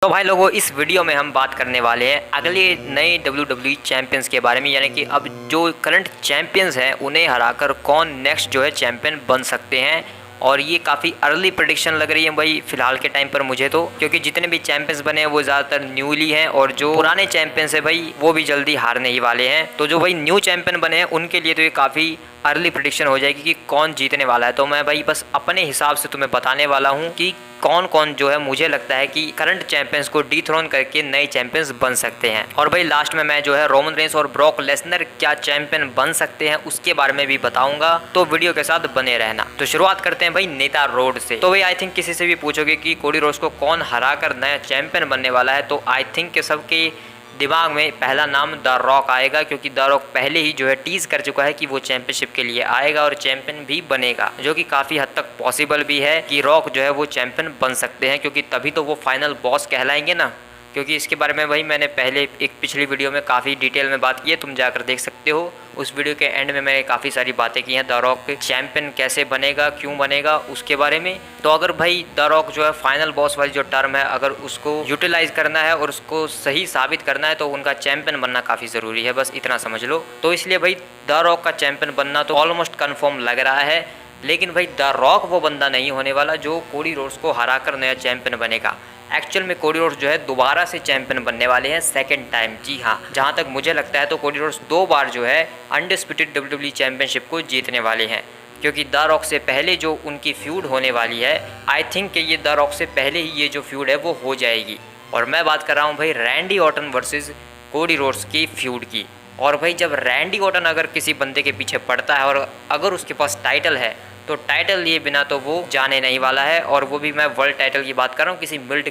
तो भाई लोगों, इस वीडियो में हम बात करने वाले हैं अगले नए WWE चैंपियंस के बारे में, यानी कि अब जो करंट चैंपियंस हैं उन्हें हराकर कौन नेक्स्ट जो है चैंपियन बन सकते हैं। और ये काफ़ी अर्ली प्रेडिक्शन लग रही है भाई फिलहाल के टाइम पर मुझे तो, क्योंकि जितने भी चैंपियंस बने हैं वो ज़्यादातर न्यूली हैं और जो पुराने चैंपियंस है भाई वो भी जल्दी हारने ही वाले हैं। तो जो भाई न्यू चैंपियन बने हैं उनके लिए तो ये काफ़ी अर्ली प्रेडिक्शन हो जाएगी कि कौन जीतने वाला है। तो मैं भाई बस अपने हिसाब से तुम्हें बताने वाला हूँ कि कौन कौन जो है मुझे लगता है कि करंट चैंपियंस को डिथ्रोन करके नए चैंपियंस बन सकते हैं। और भाई लास्ट में मैं जो है रोमन रेंस और ब्रॉक लेसनर क्या चैंपियन बन सकते हैं उसके बारे में भी बताऊंगा, तो वीडियो के साथ बने रहना। तो शुरुआत करते हैं भाई नेता रोड से। तो भाई आई थिंक किसी से भी पूछोगे कि कोडी रोड्स को कौन हराकर नया चैंपियन बनने वाला है, तो आई थिंक के सबके दिमाग में पहला नाम द रॉक आएगा, क्योंकि द रॉक पहले ही जो है टीज कर चुका है कि वो चैंपियनशिप के लिए आएगा और चैंपियन भी बनेगा, जो कि काफ़ी हद तक पॉसिबल भी है कि रॉक जो है वो चैंपियन बन सकते हैं, क्योंकि तभी तो वो फाइनल बॉस कहलाएंगे ना। क्योंकि इसके बारे में भाई मैंने पहले एक पिछली वीडियो में काफ़ी डिटेल में बात की है, तुम जाकर देख सकते हो। उस वीडियो के एंड में मैंने काफ़ी सारी बातें की हैं द रॉक चैंपियन कैसे बनेगा, क्यों बनेगा, उसके बारे में। तो अगर भाई द रॉक जो है फाइनल बॉस वाली जो टर्म है अगर उसको यूटिलाइज करना है और उसको सही साबित करना है तो उनका चैंपियन बनना काफ़ी ज़रूरी है, बस इतना समझ लो। तो इसलिए भाई द रॉक का चैंपियन बनना तो ऑलमोस्ट कन्फर्म लग रहा है, लेकिन भाई द रॉक वो बंदा नहीं होने वाला जो कोडी रोड्स को हराकर नया चैंपियन बनेगा। एक्चुअल में कोडी रोड्स जो है दोबारा से चैंपियन बनने वाले हैं सेकंड टाइम। जी हाँ, जहाँ तक मुझे लगता है तो कोडी रोड्स 2 बार जो है अनडिस्प्यूटेड WWE चैंपियनशिप को जीतने वाले हैं, क्योंकि द रॉक से पहले जो उनकी फ्यूड होने वाली है आई थिंक कि ये द रॉक से पहले ही ये जो फ्यूड है वो हो जाएगी। और मैं बात कर रहा हूँ भाई Randy Orton versus Cody Rhodes की फ्यूड की। और भाई जब रैंडी ऑर्टन अगर किसी बंदे के पीछे पड़ता है और अगर उसके पास टाइटल है तो टाइटल लिए बिना तो वो जाने नहीं वाला है, और वो भी मैं वर्ल्ड टाइटल की बात कर रहा हूँ, किसी मिड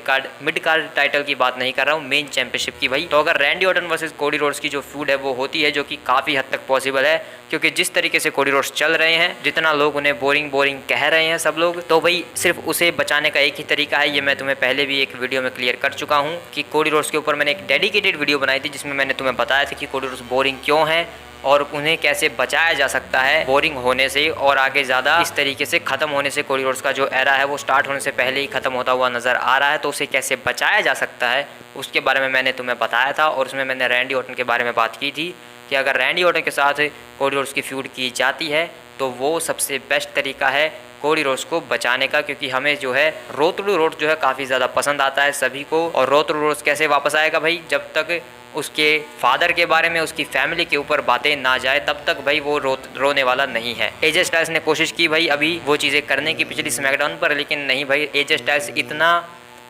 कार्ड टाइटल की बात नहीं कर रहा हूँ, मेन चैंपियनशिप की भाई। तो अगर Randy Orton versus Cody Rhodes की जो फ्यूड है वो होती है, जो कि काफ़ी हद तक पॉसिबल है, क्योंकि जिस तरीके से कोडी रोड्स चल रहे हैं, जितना लोग उन्हें बोरिंग कह रहे हैं सब लोग, तो भाई सिर्फ उसे बचाने का एक ही तरीका है। ये मैं तुम्हें पहले भी एक वीडियो में क्लियर कर चुका हूँ कि कोडी रोड्स के ऊपर मैंने एक डेडिकेटेड वीडियो बनाई थी जिसमें मैंने तुम्हें बताया था कि कोडी रोड्स बोरिंग क्यों है और उन्हें कैसे बचाया जा सकता है बोरिंग होने से, और आगे ज़्यादा इस तरीके से ख़त्म होने से। कोडी रोड्स का जो एरा है वो स्टार्ट होने से पहले ही ख़त्म होता हुआ नज़र आ रहा है, तो उसे कैसे बचाया जा सकता है उसके बारे में मैंने तुम्हें बताया था। और उसमें मैंने रैंडी ऑर्टन के बारे में बात की थी कि अगर रैंडी ऑर्टन के साथ कोडी रोड्स की फ्यूड की जाती है तो वो सबसे बेस्ट तरीका है कोडी रोड्स को बचाने का, क्योंकि हमें जो है रोड टू रोड जो है काफ़ी ज़्यादा पसंद आता है सभी को। और रोड टू रोड्स कैसे वापस आएगा भाई, जब तक उसके फादर के बारे में उसकी फैमिली के ऊपर बातें ना जाए तब तक भाई वो रोने वाला नहीं है। एजे स्टाइल्स ने कोशिश की भाई अभी वो चीज़ें करने की पिछली स्मैकडाउन पर, लेकिन नहीं भाई, एजे स्टाइल्स इतना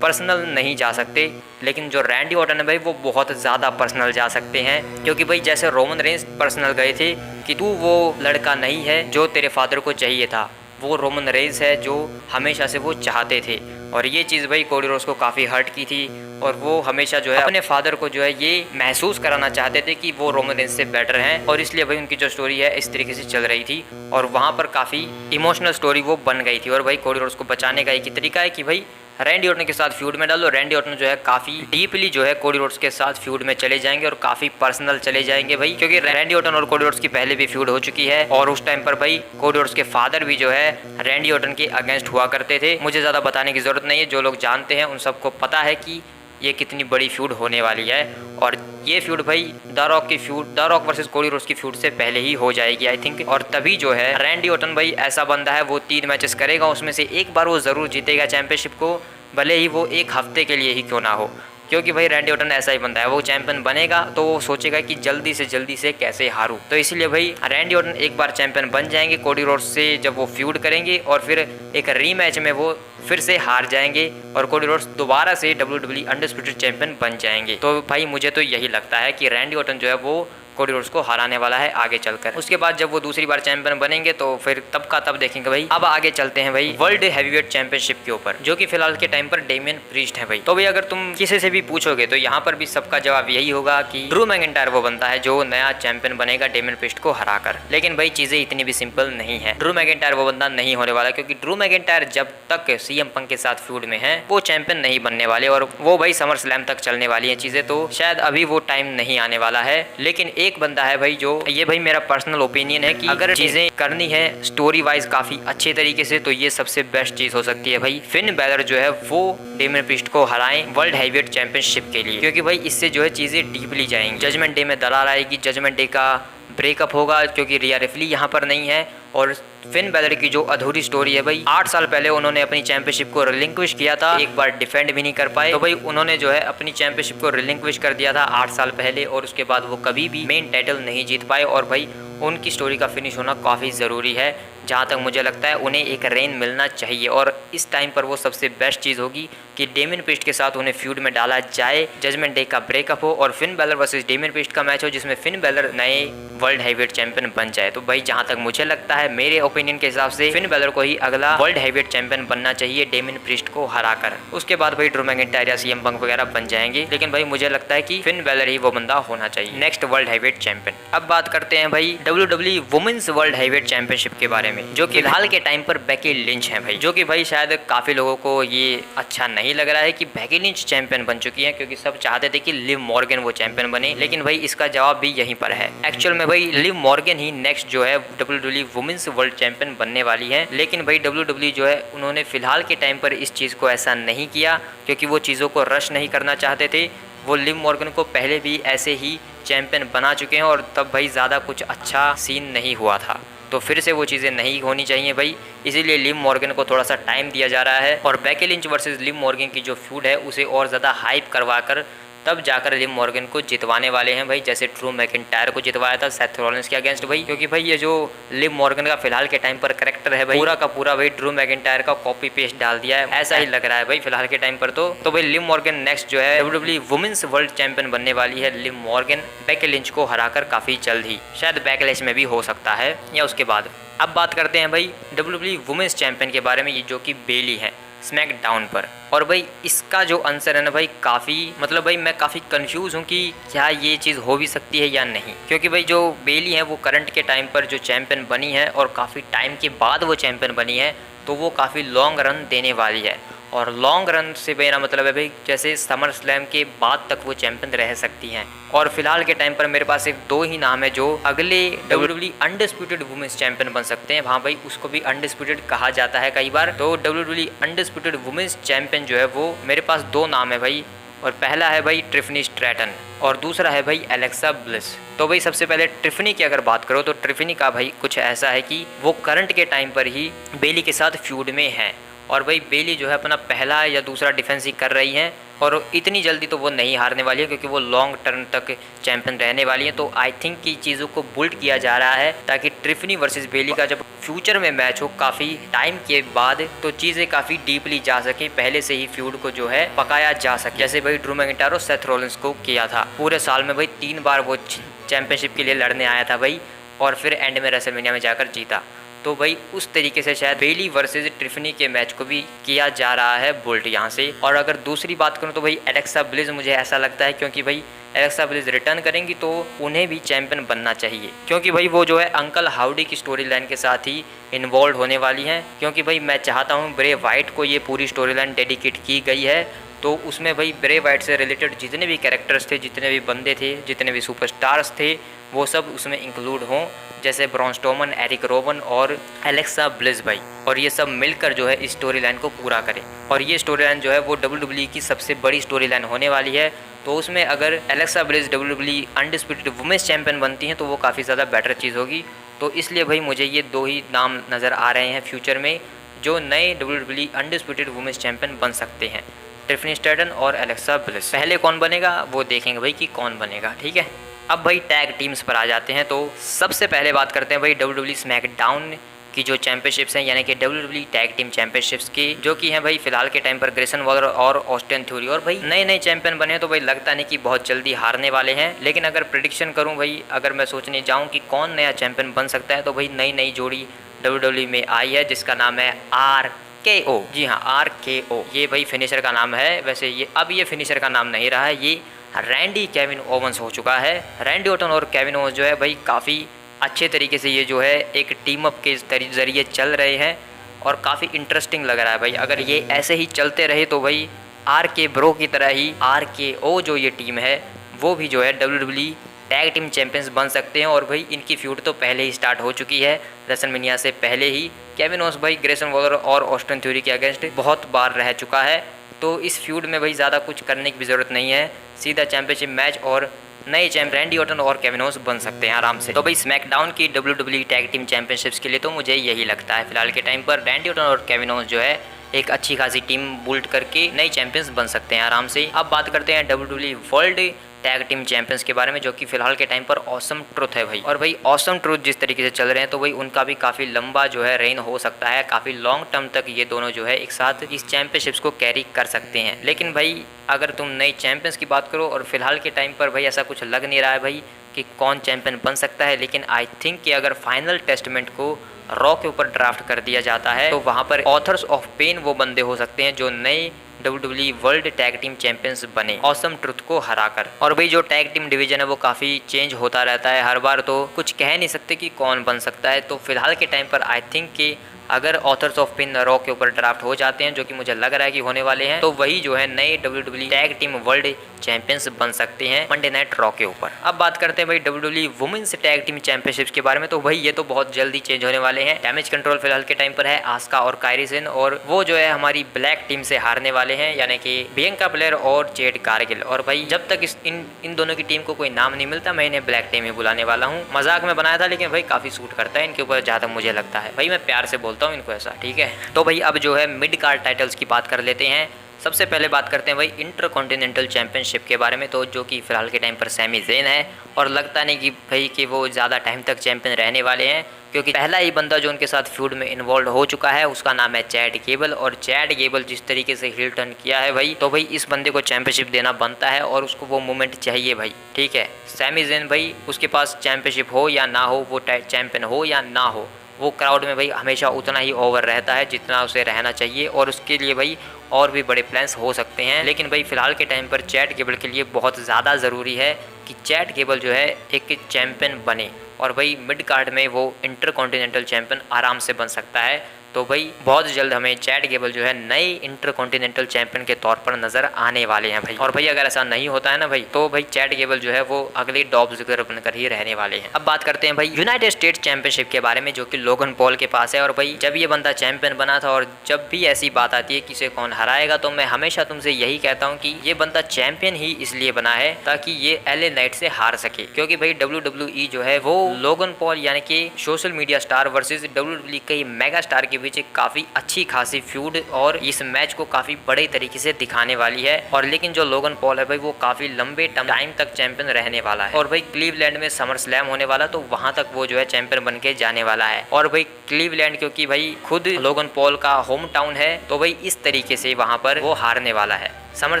पर्सनल नहीं जा सकते, लेकिन जो रैंडी ऑर्टन है भाई वो बहुत ज़्यादा पर्सनल जा सकते हैं। क्योंकि भाई जैसे रोमन रेंस पर्सनल गए थे कि तू वो लड़का नहीं है जो तेरे फादर को चाहिए था, वो रोमन रेंस है जो हमेशा से वो चाहते थे। और ये चीज़ भाई कोडी रोड्स को काफ़ी हर्ट की थी, और वो हमेशा जो है अपने फादर को जो है ये महसूस कराना चाहते थे कि वो रोमन रेंस से बेटर हैं, और इसलिए भाई उनकी जो स्टोरी है इस तरीके से चल रही थी और वहाँ पर काफ़ी इमोशनल स्टोरी वो बन गई थी। और भाई कोडी रोड्स को बचाने का एक ही तरीका है कि भाई रैंडी ऑर्टन के साथ फ्यूड में डालो। रैंडी ऑर्टन जो है काफ़ी डीपली जो है कोडी रोड्स के साथ फ्यूड में चले जाएंगे और काफ़ी पर्सनल चले जाएंगे भाई, क्योंकि रैंडी ऑर्टन और कोडी रोड्स की पहले भी फ्यूड हो चुकी है। और उस टाइम पर भाई कोडी रोड्स के फादर भी जो है रैंडी ऑर्टन के अगेंस्ट हुआ करते थे। मुझे ज़्यादा बताने की ज़रूरत नहीं है, जो लोग जानते हैं उन सबको पता है कि ये कितनी बड़ी फ्यूड होने वाली है। और ये फ्यूड भाई the rock versus Cody Rhodes की फ्यूड से पहले ही हो जाएगी आई थिंक। और तभी जो है रैंडी ऑर्टन भाई ऐसा बंदा है, वो 3 मैचेस करेगा, उसमें से एक बार वो ज़रूर जीतेगा चैंपियनशिप को, भले ही वो एक हफ्ते के लिए ही क्यों ना हो। क्योंकि भाई रैंडी ऑर्टन ऐसा ही बंदा है, वो चैंपियन बनेगा तो वो सोचेगा कि जल्दी से कैसे हारूं। तो इसीलिए भाई रैंडी ऑर्टन एक बार चैंपियन बन जाएंगे कोडी रोड्स से जब वो फ्यूड करेंगे, और फिर एक रीमैच में वो फिर से हार जाएंगे और कोडी रोड्स दोबारा से WWE अनडिस्प्यूटेड चैंपियन बन जाएंगे। तो भाई मुझे तो यही लगता है कि रैंडी ऑर्टन जो है वो कोडी रोड्स को हराने वाला है आगे चलकर। उसके बाद जब वो दूसरी बार चैंपियन बनेंगे तो फिर तब का तब देखेंगे भाई। अब आगे चलते हैं भाई वर्ल्ड हैवीवेट चैंपियनशिप के ऊपर, जो कि फिलहाल के टाइम पर डेमियन प्रीस्ट है भाई। तो भाई अगर तुम किसी से भी पूछोगे तो यहाँ पर भी सबका जवाब यही होगा कि ड्रू मैकिंटायर वो बनता है जो नया चैंपियन बनेगा डेमियन प्रीस्ट को हराकर। लेकिन भाई चीजें इतनी भी सिंपल नहीं है, ड्रू मैकिंटायर वो बंदा नहीं होने वाला, क्योंकि ड्रू मैकिंटायर जब तक CM पंक के साथ फ्यूड में है वो चैंपियन नहीं बनने वाले, और वो भाई समर स्लैम तक चलने वाली है चीजें, तो शायद अभी वो टाइम नहीं आने वाला है। लेकिन एक बंदा है भाई जो, ये भाई मेरा पर्सनल ओपिनियन है कि अगर चीजें करनी है स्टोरी वाइज काफी अच्छे तरीके से तो ये सबसे बेस्ट चीज हो सकती है भाई। फिन बैलर जो है वो डेमियन प्रीस्ट को हराएं वर्ल्ड हैवीवेट चैंपियनशिप के लिए, क्योंकि भाई इससे जो है चीजें डीपली जाएंगी। जजमेंट डे में दरार आएगी, जजमेंट डे का ब्रेकअप होगा क्योंकि रिया रिप्ली यहाँ पर नहीं है। और फिन बैलर की जो अधूरी स्टोरी है भाई, 8 साल पहले उन्होंने अपनी चैंपियनशिप को रिलिंक्विश किया था, एक बार डिफेंड भी नहीं कर पाए, तो भाई उन्होंने जो है अपनी चैंपियनशिप को रिलिंक्विश कर दिया था 8 साल पहले, और उसके बाद वो कभी भी मेन टाइटल नहीं जीत पाए। और भाई उनकी स्टोरी का फिनिश होना काफ़ी ज़रूरी है। जहाँ तक मुझे लगता है उन्हें एक रेन मिलना चाहिए, और इस टाइम पर वो सबसे बेस्ट चीज़ होगी कि डेमियन प्रीस्ट के साथ उन्हें फ्यूड में डाला जाए, जजमेंट डे का ब्रेकअप हो और Finn Balor versus Damien priest का मैच हो जिसमें फिन बैलर नए वर्ल्ड हैवीवेट चैंपियन बन जाए। तो भाई जहाँ तक मुझे लगता है, मेरे ओपिनियन के हिसाब से फिन बैलर को ही अगला वर्ल्ड हैवीवेट चैंपियन बनना चाहिए डेमियन प्रीस्ट को हराकर। उसके बाद भाई ड्रू मैकिंटायर या सीएम पंक वगैरह बन जाएंगे, लेकिन भाई मुझे लगता है कि फिन बैलर ही वो बंदा होना चाहिए नेक्स्ट वर्ल्ड हैवीवेट चैंपियन। अब बात करते हैं भाई WWE women's world heavyweight championship के बारे में, जो कि फिलहाल के टाइम पर बेकी लिंच है भाई, जो कि भाई शायद काफी लोगों को ये अच्छा नहीं लग रहा है कि बेकी लिंच चैंपियन बन चुकी है, क्योंकि सब चाहते थे कि लिव मॉर्गन वो चैंपियन बने। लेकिन भाई इसका जवाब भी यहीं पर है, एक्चुअल में भाई लिव मॉर्गन ही नेक्स्ट जो है WWE वुमेन्स वर्ल्ड चैंपियन बनने वाली है। लेकिन भाई WWE जो है उन्होंने फिलहाल के टाइम पर इस चीज़ को ऐसा नहीं किया, क्योंकि वो चीज़ों को रश नहीं करना चाहते थे। वो लिव मॉर्गन को पहले भी ऐसे ही चैंपियन बना चुके हैं और तब भाई ज़्यादा कुछ अच्छा सीन नहीं हुआ था, तो फिर से वो चीज़ें नहीं होनी चाहिए भाई, इसीलिए लिव मॉर्गन को थोड़ा सा टाइम दिया जा रहा है। और Becky Lynch versus Liv Morgan की जो फ्यूड है उसे और ज़्यादा हाइप करवा कर तब जाकर लिव मॉर्गन को जितवाने वाले हैं भाई, जैसे ड्रू मैकिंटायर को जितवाया था सेथ रॉलिंस के अगेंस्ट भाई। क्योंकि भाई ये जो लिव मॉर्गन का फिलहाल के टाइम पर कैरेक्टर है भाई, पूरा का पूरा भाई ड्रू मैकिंटायर का कॉपी पेस्ट डाल दिया है, ऐसा ही लग रहा है भाई फिलहाल के टाइम पर। तो भाई लिव मॉर्गन नेक्स्ट जो है WWE वुमेन्स वर्ल्ड चैंपियन बनने वाली है। लिव मॉर्गन बेकी लिंच को हराकर काफी जल्द ही, शायद बैकलैश में भी हो सकता है या उसके बाद। अब बात करते हैं भाई WWE वुमेन्स चैंपियन के बारे में, ये जो कि बेली है स्मैकडाउन पर। और भाई इसका जो आंसर है ना भाई, काफ़ी मतलब भाई मैं काफ़ी कंफ्यूज हूँ कि क्या ये चीज़ हो भी सकती है या नहीं। क्योंकि भाई जो बेली है वो करंट के टाइम पर जो चैंपियन बनी है और काफ़ी टाइम के बाद वो चैंपियन बनी है, तो वो काफ़ी लॉन्ग रन देने वाली है। और लॉन्ग रन से मेरा मतलब है भाई जैसे समर स्लैम के बाद तक वो चैंपियन रह सकती हैं। और फिलहाल के टाइम पर मेरे पास एक 2 ही नाम है जो अगले WWE अनडिस्प्यूटेड वुमेन्स चैंपियन बन सकते हैं। वहाँ भाई उसको भी अनडिस्प्यूटेड कहा जाता है कई बार। तो WWE अनडिस्प्यूटेड वुमेन्स चैंपियन जो है वो मेरे पास 2 नाम है भाई, और पहला है भाई ट्रिफनी स्ट्रैटन और दूसरा है भाई एलेक्सा ब्लिस। तो भाई सबसे पहले ट्रिफनी की अगर बात करो तो ट्रिफनी का भाई कुछ ऐसा है कि वो करंट के टाइम पर ही बेली के साथ फ्यूड में है, और भाई बेली जो है अपना पहला या दूसरा डिफेंस ही कर रही हैं, और इतनी जल्दी तो वो नहीं हारने वाली है क्योंकि वो लॉन्ग टर्म तक चैंपियन रहने वाली है। तो आई थिंक कि चीज़ों को बुल्ड किया जा रहा है ताकि ट्रिफनी वर्सेस बेली का जब फ्यूचर में मैच हो काफ़ी टाइम के बाद, तो चीज़ें काफ़ी डीपली जा सके, पहले से ही फ्यूड को जो है पकाया जा सके। जैसे भाई ड्रू मैकिंटायर और सेथ रॉलिंस को किया था, पूरे साल में भाई 3 बार वो चैंपियनशिप के लिए लड़ने आया था भाई, और फिर एंड में रेसलमेनिया में जाकर जीता। तो भाई उस तरीके से शायद बेली वर्सेस ट्रिफनी के मैच को भी किया जा रहा है बुल्ट यहाँ से। और अगर दूसरी बात करूँ तो भाई एलेक्सा ब्लिस मुझे ऐसा लगता है, क्योंकि भाई एलेक्सा ब्लिस रिटर्न करेंगी तो उन्हें भी चैंपियन बनना चाहिए, क्योंकि भाई वो जो है अंकल हाउडी की स्टोरी लाइन के साथ ही इन्वॉल्व होने वाली हैं। क्योंकि भाई मैं चाहता हूँ ब्रे वाइट को ये पूरी स्टोरी लाइन डेडिकेट की गई है, तो उसमें भाई ब्रे वाइट से रिलेटेड जितने भी कैरेक्टर्स थे, जितने भी बंदे थे, जितने भी सुपरस्टार्स थे, वो सब उसमें इंक्लूड हों, जैसे ब्रॉन स्ट्रोमन, एरिक रोवन और एलेक्सा ब्लिस भाई, और ये सब मिलकर जो है इस स्टोरी लाइन को पूरा करें। और ये स्टोरी लाइन जो है वो WWE की सबसे बड़ी स्टोरी लाइन होने वाली है। तो उसमें अगर Alexa Bliss WWE undisputed women's champion बनती हैं तो वो काफ़ी ज़्यादा बेटर चीज़ होगी। तो इसलिए भाई मुझे ये 2 ही नाम नज़र आ रहे हैं फ्यूचर में जो नए WWE अनडिस्प्यूटेड वुमेन्स चैंपियन बन सकते हैं, ट्रिफनी स्ट्रैटन और एलेक्सा ब्लिस। पहले कौन बनेगा वो देखेंगे भाई कि कौन बनेगा, ठीक है। अब भाई टैग टीम्स पर आ जाते हैं। तो सबसे पहले बात करते हैं भाई WWE स्मैकडाउन की जो चैंपियनशिप्स हैं, यानी कि WWE टैग टीम चैंपियनशिप्स की, जो कि हैं भाई फिलहाल के टाइम पर ग्रेसन वॉलर और ऑस्टिन थ्योरी। और भाई नए नए चैंपियन बने तो भाई लगता नहीं कि बहुत जल्दी हारने वाले हैं, लेकिन अगर प्रिडिक्शन करूं भाई, अगर मैं सोचने जाऊं कि कौन नया चैंपियन बन सकता है, तो भाई नई नई जोड़ी WWE में आई है जिसका नाम है RKO। जी हाँ, RKO ये भाई फिनिशर का नाम है। वैसे ये अब ये फिनिशर का नाम नहीं रहा है, ये रैंडी केविन ओवंस हो चुका है। रैंडी ऑर्टन और केविन ओवंस जो है भाई काफ़ी अच्छे तरीके से ये जो है एक टीम अप के ज़रिए चल रहे हैं और काफ़ी इंटरेस्टिंग लग रहा है भाई। अगर ये ऐसे ही चलते रहे तो भाई RK ब्रो की तरह ही RKO जो ये टीम है वो भी जो है WWE टैग टीम चैंपियंस बन सकते हैं। और भाई इनकी फ्यूड तो पहले ही स्टार्ट हो चुकी है, रेसलमेनिया से पहले ही केविन ओवेंस भाई ग्रेसन वॉलर और ऑस्टिन थ्योरी के अगेंस्ट बहुत बार रह चुका है, तो इस फ्यूड में भाई ज़्यादा कुछ करने की भी ज़रूरत नहीं है, सीधा चैंपियनशिप मैच और नए चैंपियन रैंडी ऑर्टन और केविन ओवेंस बन सकते हैं आराम से। तो भाई स्मैकडाउन की WWE टैग टीम चैंपियनशिप्स के लिए तो मुझे यही लगता है फिलहाल के टाइम पर रैंडी ऑर्टन और केविन ओवेंस जो है एक अच्छी खासी टीम बिल्ड करके नए चैंपियंस बन सकते हैं आराम से। अब बात करते हैं WWE world tag team champions के बारे में, जो कि फिलहाल के टाइम पर ऑसम ट्रुथ है भाई। और भाई ऑसम ट्रुथ जिस तरीके से चल रहे हैं तो भाई उनका भी काफ़ी लंबा जो है रेन हो सकता है, काफ़ी लॉन्ग टर्म तक ये दोनों जो है एक साथ इस चैंपियनशिप्स को कैरी कर सकते हैं। लेकिन भाई अगर तुम नए चैंपियंस की बात करो और फिलहाल के टाइम पर भाई ऐसा कुछ लग नहीं रहा है भाई कि कौन चैंपियन बन सकता है, लेकिन आई थिंक कि अगर फाइनल टेस्टमेंट को रॉ के ऊपर ड्राफ्ट कर दिया जाता है तो वहाँ पर ऑथर्स ऑफ पेन वो बंदे हो सकते हैं जो नए WWE world tag team champions बने ऑसम ट्रुथ को हराकर। और भाई जो टैग टीम डिवीजन है वो काफ़ी चेंज होता रहता है हर बार, तो कुछ कह नहीं सकते कि कौन बन सकता है। तो फिलहाल के टाइम पर आई थिंक कि अगर ऑथर्स ऑफ पेन रॉ के ऊपर ड्राफ्ट हो जाते हैं, जो कि मुझे लग रहा है कि होने वाले हैं, तो वही जो है नए WWE tag team world champions बन सकते हैं मंडे नाइट रॉ के ऊपर। अब बात करते हैं भाई WWE women's tag team championships के बारे में, तो भाई ये तो बहुत जल्दी चेंज होने वाले हैं। डैमेज कंट्रोल फिलहाल के टाइम पर है आस्का और कायरी सेन, और वो जो है हमारी ब्लैक टीम से हारने वाले हैं, यानी कि बियंका ब्लेयर और जेड कारगिल। और भाई जब तक इन दोनों की टीम को कोई नाम नहीं मिलता मैं इन्हें ब्लैक टीम ही बुलाने वाला हूँ। मजाक में बनाया था लेकिन भाई काफी सूट करता है इनके ऊपर, ज्यादा मुझे लगता है भाई, मैं प्यार से बोलता हूँ इनको ऐसा, ठीक है। तो भाई अब जो है मिड कार्ड टाइटल्स की बात कर लेते हैं। सबसे पहले बात करते हैं भाई इंटर कॉन्टिनेंटल चैंपियनशिप के बारे में, तो जो कि फिलहाल के टाइम पर सैमी ज़ेन है, और लगता नहीं कि भाई कि वो ज़्यादा टाइम तक चैंपियन रहने वाले हैं, क्योंकि पहला ही बंदा जो उनके साथ फ्यूड में इन्वॉल्व हो चुका है उसका नाम है चैड गेबल। और चैड गेबल जिस तरीके से हिल टर्न किया है भाई, तो भाई इस बंदे को चैंपियनशिप देना बनता है और उसको वो मोमेंट चाहिए भाई, ठीक है। सैमी ज़ेन भाई उसके पास चैंपियनशिप हो या ना हो, वो चैंपियन हो या ना हो, वो क्राउड में भाई हमेशा उतना ही ओवर रहता है जितना उसे रहना चाहिए, और उसके लिए भाई और भी बड़े प्लान्स हो सकते हैं। लेकिन भाई फिलहाल के टाइम पर चैड गेबल के लिए बहुत ज़्यादा ज़रूरी है कि चैड गेबल जो है एक चैंपियन बने, और भाई मिड कार्ड में वो इंटर कॉन्टिनेंटल चैंपियन आराम से बन सकता है। तो भाई बहुत जल्द हमें चैड गेबल जो है नए इंटर कॉन्टिनेंटल चैंपियन के तौर पर नजर आने वाले हैं भाई। और भाई अगर ऐसा नहीं होता है ना भाई, तो भाई चैड गेबल जो है वो अगले डॉब जिगर बनकर ही रहने वाले हैं। अब बात करते हैं भाई यूनाइटेड स्टेट्स चैंपियनशिप के बारे में, जो कि लोगन पॉल के पास है। और भाई जब ये बंदा चैंपियन बना था, और जब भी ऐसी बात आती है किसे कौन हराएगा, तो मैं हमेशा तुमसे यही कहता हूँ कि ये बंदा चैंपियन ही इसलिए बना है ताकि ये LA नाइट से हार सके, क्योंकि भाई WWE जो है वो लोगन पॉल यानी कि social media star versus WWE के मेगा स्टार के बीच काफी अच्छी खासी फ्यूड और इस मैच को काफी बड़े तरीके से दिखाने वाली है। और लेकिन जो लोगन पॉल है भाई वो काफी लंबे टाइम तक चैंपियन रहने वाला है, और भाई क्लीवलैंड में समर स्लैम होने वाला, तो वहां तक वो जो है चैंपियन बन के जाने वाला है। और भाई क्लीवलैंड क्योंकि भाई खुद लोगन पॉल का होम टाउन है, तो भाई इस तरीके से वहां पर वो हारने वाला है। समर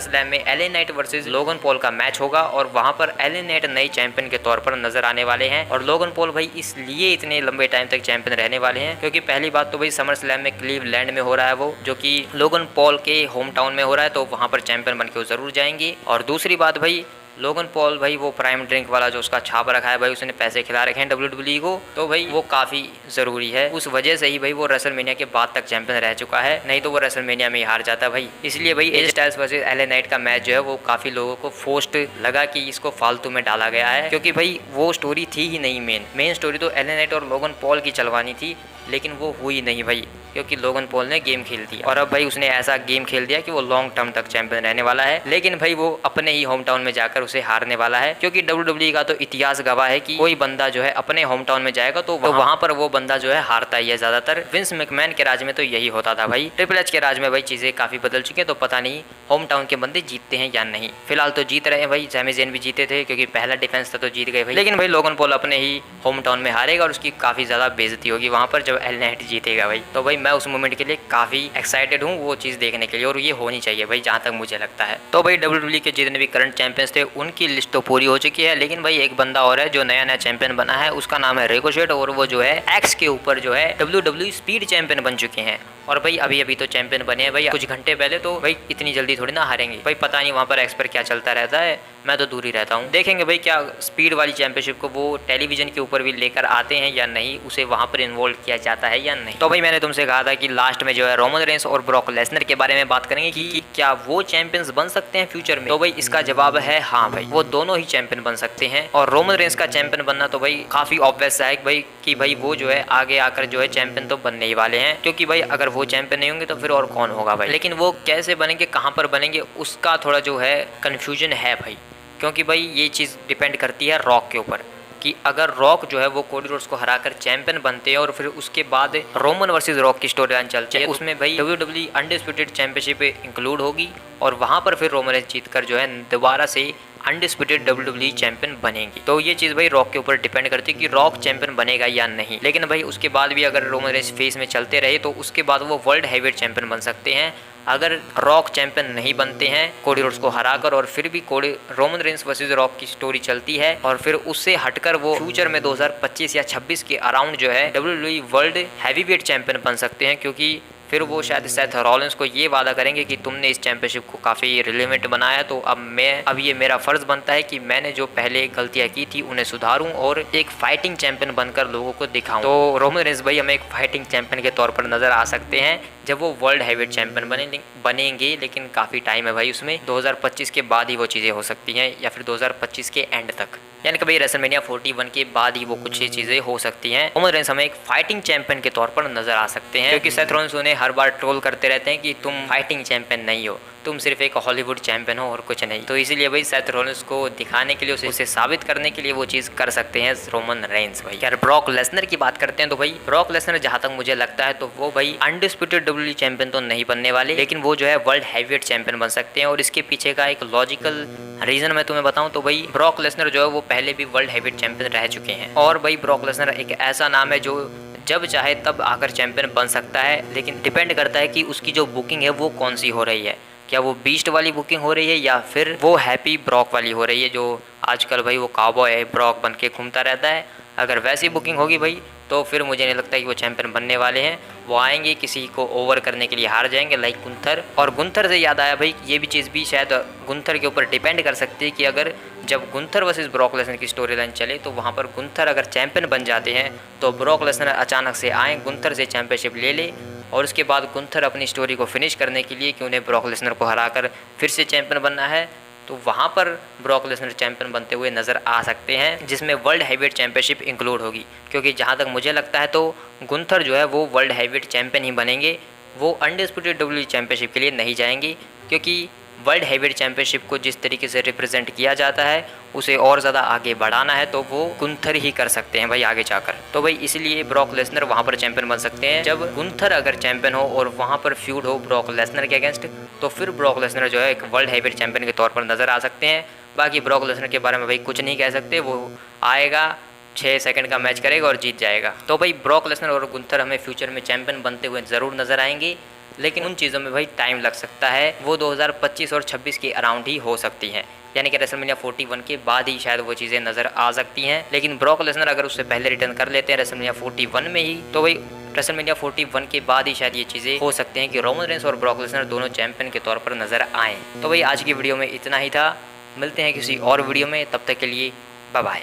स्लैम में LA night versus Logan Paul का मैच होगा, और वहां पर LA नाइट नए चैंपियन के तौर पर नजर आने वाले हैं। और लोगन पॉल भाई इसलिए इतने लंबे टाइम तक चैंपियन रहने वाले हैं क्योंकि पहली बात तो भाई समर स्लैम में क्लीवलैंड में हो रहा है वो, जो कि लोगन पॉल के होम टाउन में हो रहा है, तो वहां पर चैंपियन बन के वो जरूर जाएंगे। और दूसरी बात भाई लोगन पॉल भाई वो प्राइम ड्रिंक वाला जो उसका छाप रखा है भाई, उसने पैसे खिला रखे हैं WWE को, तो भाई वो काफ़ी ज़रूरी है। उस वजह से ही भाई वो रेसलमेनिया के बाद तक चैंपियन रह चुका है, नहीं तो वो रेसलमेनिया में ही हार जाता भाई। इसलिए भाई as styles versus LA night का मैच जो है वो काफ़ी लोगों को फोर्स्ड लगा कि इसको फालतू में डाला गया है, क्योंकि भाई वो स्टोरी थी ही नहीं। मेन स्टोरी तो LA नाइट और लोगन पॉल की चलवानी थी, लेकिन वो हुई नहीं भाई, क्योंकि लोगन पॉल ने गेम खेल दिया। और अब भाई उसने ऐसा गेम खेल दिया कि वो लॉन्ग टर्म तक चैंपियन रहने वाला है, लेकिन भाई वो अपने ही होम टाउन में जाकर उसे हारने वाला है, क्योंकि WWE का तो इतिहास गवाह है कि कोई बंदा जो है अपने होम टाउन में जाएगा तो वहाँ पर वो बंदा जो है हारता ही है ज्यादातर। विंस मैकमैन के राज में तो यही होता था भाई। ट्रिपल एच के राज में भाई चीजें काफी बदल चुकी है, तो पता नहीं होम टाउन के बंदे जीतते हैं या नहीं। फिलहाल तो जीत रहे हैं भाई, सैमी ज़ेन भी जीते थे क्योंकि पहला डिफेंस था तो जीत गए भाई, लेकिन भाई लोगन पॉल अपने ही होम टाउन में हारेगा और उसकी काफी ज्यादा बेइज्जती होगी वहाँ पर जब LA नाइट जीतेगा भाई। तो भाई मैं उस मोमेंट के लिए काफी एक्साइटेड हूँ वो चीज देखने के लिए, और ये होनी चाहिए भाई जहाँ तक मुझे लगता है। तो भाई WWE के जितने भी करंट चैंपियंस थे उनकी लिस्ट तो पूरी हो चुकी है, लेकिन भाई एक बंदा और है जो नया चैंपियन बना है, उसका नाम है रिकोशेट, और वो जो है एक्स के ऊपर जो है WWE स्पीड चैंपियन बन चुके हैं। और भाई अभी अभी तो चैंपियन बने हैं भाई कुछ घंटे पहले, तो भाई इतनी जल्दी थोड़ी ना हारेंगे भाई। पता नहीं वहाँ पर एक्स पर क्या चलता रहता है, मैं तो दूर ही रहता हूँ। देखेंगे भाई क्या स्पीड वाली चैंपियनशिप को वो टेलीविजन के ऊपर भी लेकर आते हैं या नहीं, उसे वहाँ पर इन्वॉल्व किया जाता है या नहीं। तो भाई मैंने तुमसे कहा था कि लास्ट में जो है रोमन रेंस और ब्रॉक लेसनर के बारे में बात करेंगे कि क्या वो चैंपियंस बन सकते हैं फ्यूचर में। तो भाई इसका जवाब है हाँ भाई, वो दोनों ही चैंपियन बन सकते हैं। और रोमन रेंस का चैंपियन बनना तो भाई काफी ऑब्वियस है भाई कि भाई वो जो है आगे आकर जो है चैंपियन तो बनने ही वाले हैं, क्योंकि भाई अगर वो चैंपियन नहीं होंगे तो फिर और कौन होगा भाई। लेकिन वो कैसे बनेंगे, कहाँ पर बनेंगे, उसका थोड़ा जो है कन्फ्यूजन है भाई, क्योंकि भाई ये चीज़ डिपेंड करती है रॉक के ऊपर कि अगर रॉक जो है वो कोडी रोड्स को हराकर चैंपियन बनते हैं और फिर उसके बाद रोमन वर्सेस रॉक की स्टोरी लाइन चलती है, उसमें भाई WWE अनडिस्प्यूटेड चैंपियनशिप इंक्लूड होगी और वहां पर फिर रोमन रेंस जीतकर जो है दोबारा से अनडिस्प्यूटेड WWE चैंपियन बनेंगी। तो ये चीज़ भाई रॉक के ऊपर डिपेंड करती है कि रॉक चैंपियन बनेगा या नहीं। लेकिन भाई उसके बाद भी अगर रोमन रेंस फेस में चलते रहे तो उसके बाद वो वर्ल्ड हैवीवेट चैंपियन बन सकते हैं। अगर रॉक चैंपियन नहीं बनते हैं कोडी रोड्स को हराकर और फिर भी रोमन रेंस वर्सेस रॉक की स्टोरी चलती है और फिर उससे हटकर वो फ्यूचर में 2025 या 26 के अराउंड जो है WWE वर्ल्ड हैवीवेट चैंपियन बन सकते हैं, क्योंकि फिर वो शायद सेथ रॉलिंस को ये वादा करेंगे कि तुमने इस चैंपियनशिप को काफ़ी रिलेवेंट बनाया, तो अब ये मेरा फ़र्ज़ बनता है कि मैंने जो पहले गलतियाँ की थी उन्हें सुधारूं और एक फाइटिंग चैंपियन बनकर लोगों को दिखाऊं। तो रोमन रेंस भाई हमें एक फाइटिंग चैंपियन के तौर पर नज़र आ सकते हैं जब वो वर्ल्ड हैवीवेट चैंपियन बनेंगे, लेकिन काफ़ी टाइम है भाई उसमें, 2025 के बाद ही वो चीज़ें हो सकती हैं या फिर 2025 के एंड तक, यानी कि भाई रेसलमेनिया 41 के बाद ही वो कुछ चीज़ें हो सकती हैं। रोमन रेंस हमें एक फाइटिंग चैंपियन के तौर पर नजर आ सकते हैं, क्योंकि सेथ रॉलिंस उन्हें हर बार ट्रोल करते रहते हैं कि तुम फाइटिंग चैंपियन नहीं हो, तुम सिर्फ एक हॉलीवुड चैंपियन हो और कुछ नहीं। तो इसीलिए भाई सेथ रॉलिंस को दिखाने के लिए उसे साबित करने के लिए वो चीज़ कर सकते हैं रोमन रेंस भाई। यार ब्रॉक लेसनर की बात करते हैं तो भाई ब्रॉक लेसनर जहाँ तक मुझे लगता है तो वो भाई अनडिस्प्यूटेड WWE चैंपियन तो नहीं बनने वाले, लेकिन वो जो है वर्ल्ड हैवीवेट चैंपियन बन सकते हैं। और इसके पीछे का एक लॉजिकल रीजन मैं तुम्हें बताऊं तो भाई ब्रॉक लेसनर जो है वो पहले भी वर्ल्ड हैवीवेट चैंपियन रह चुके हैं और भाई ब्रॉक लेसनर एक ऐसा नाम है जो जब चाहे तब आकर चैंपियन बन सकता है, लेकिन डिपेंड करता है कि उसकी जो बुकिंग है वो कौन सी हो रही है। क्या वो बीस्ट वाली बुकिंग हो रही है या फिर वो हैप्पी ब्रॉक वाली हो रही है जो आजकल भाई वो काउबॉय ब्रॉक बन के घूमता रहता है। अगर वैसी बुकिंग होगी भाई तो फिर मुझे नहीं लगता कि वो चैंपियन बनने वाले हैं। वो आएंगे किसी को ओवर करने के लिए हार जाएंगे लाइक गुंथर। और गुंथर से याद आया भाई ये भी चीज़ भी शायद गुंथर के ऊपर डिपेंड कर सकती है कि अगर जब गुंथर वर्सेस ब्रॉक लेसनर की स्टोरी लाइन चले तो वहाँ पर गुंथर अगर चैंपियन बन जाते हैं तो ब्रॉक लेसनर अचानक से आए गुंथर से चैंपियनशिप ले ले और उसके बाद गुंथर अपनी स्टोरी को फिनिश करने के लिए कि उन्हें ब्रॉक लेसनर को हराकर फिर से चैंपियन बनना है, तो वहाँ पर ब्रॉक लेसनर चैंपियन बनते हुए नज़र आ सकते हैं, जिसमें वर्ल्ड हैवीवेट चैंपियनशिप इंक्लूड होगी। क्योंकि जहाँ तक मुझे लगता है तो गुंथर जो है वो वर्ल्ड हैवीवेट चैंपियन ही बनेंगे, वो अनडिस्प्यूटेड WWE चैंपियनशिप के लिए नहीं जाएंगे, क्योंकि वर्ल्ड हैवीवेट चैंपियनशिप को जिस तरीके से रिप्रेजेंट किया जाता है उसे और ज़्यादा आगे बढ़ाना है तो वो गुंथर ही कर सकते हैं भाई आगे जाकर। तो भाई इसलिए ब्रॉक लेसनर वहाँ पर चैंपियन बन सकते हैं जब गुंथर अगर चैंपियन हो और वहाँ पर फ्यूड हो ब्रॉक लेसनर के अगेंस्ट, तो फिर ब्रॉक लेसनर जो है एक वर्ल्ड हैवीवेट चैंपियन के तौर पर नज़र आ सकते हैं। बाकी ब्रॉक लेसनर के बारे में भाई कुछ नहीं कह सकते, वो आएगा 6 सेकंड का मैच करेगा और जीत जाएगा। तो भाई ब्रॉक लेसनर और गुंथर हमें फ्यूचर में चैंपियन बनते हुए ज़रूर नज़र आएंगे, लेकिन उन चीज़ों में भाई टाइम लग सकता है, वो 2025 और 26 के अराउंड ही हो सकती हैं, यानी कि रेसलमेनिया 41 के बाद ही शायद वो चीज़ें नज़र आ सकती हैं। लेकिन ब्रॉक लेसनर अगर उससे पहले रिटर्न कर लेते हैं रेसलमेनिया 41 में ही, तो भाई रेसलमेनिया 41 के बाद ही शायद ये चीज़ें हो सकती हैं कि रोमन रेंस और ब्रॉक लेसनर दोनों चैंपियन के तौर पर नज़र आएँ। तो भाई आज की वीडियो में इतना ही था, मिलते हैं किसी और वीडियो में, तब तक के लिए बाय बाय।